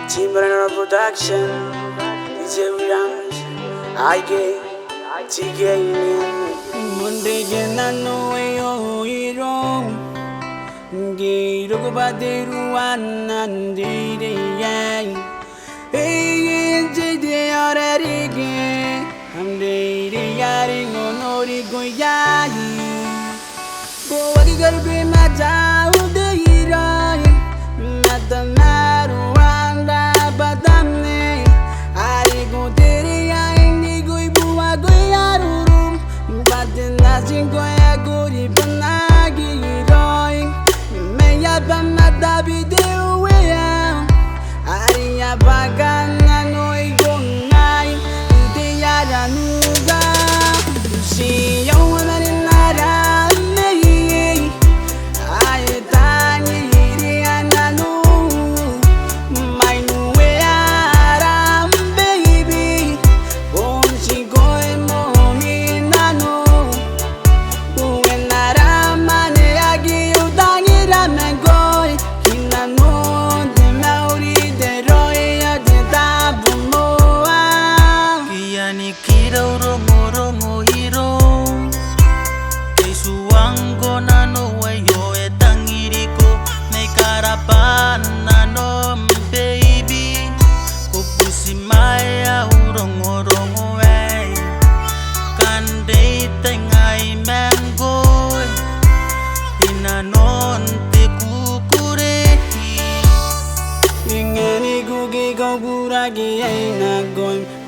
Timberland Production, DJ Williams, IK, TK Monday Genano, Hero, Giro Baderuan, and Day. Hey, JD already gay. I'm dating Yaring on Origo Yahi. Go, what you gotta be my child, the hero. Not the matter.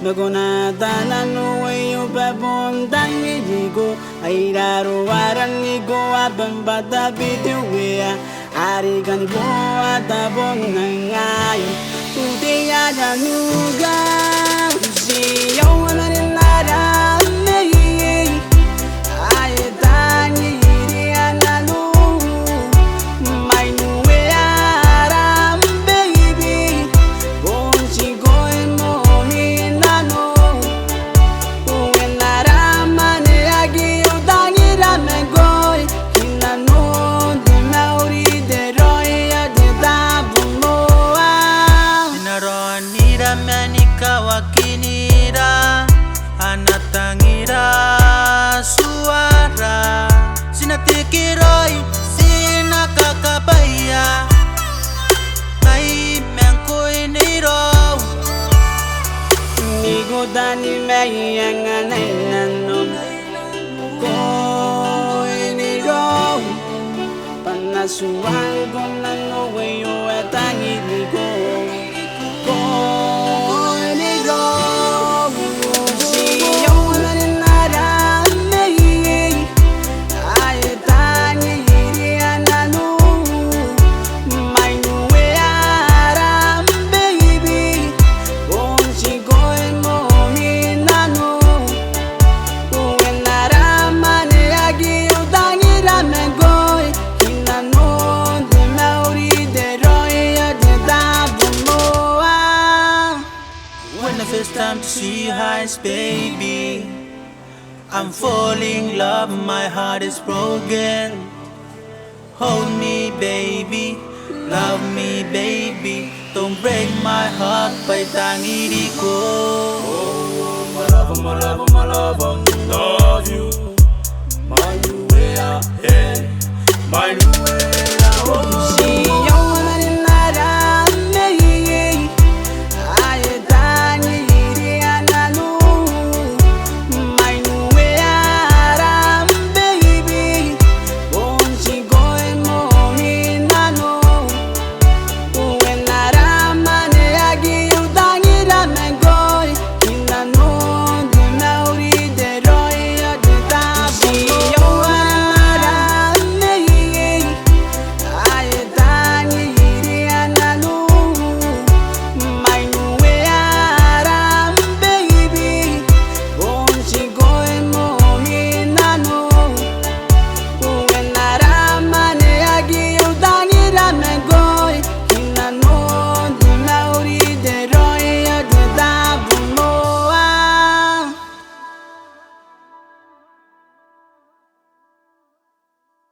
Bagona tanano ayo babon dangi digo airaro warani go abambata bidewea ari kan bo atabon ngai ude ya danuga si yo na nara nei ay tangi rianano mai nuea ram baby bon chigo wakinira anatangira suara sinatikiroi sinakakabaya ai menkoiniro nigo dani meyanganano koiniro panasuan konano weyo etangirigo First time to see your eyes, baby. I'm falling in love, my heart is broken. Hold me, baby. Love me, baby. Don't break my heart by tangi ko. Oh, my love, my love, my love, love you. My new way, yeah, my new way.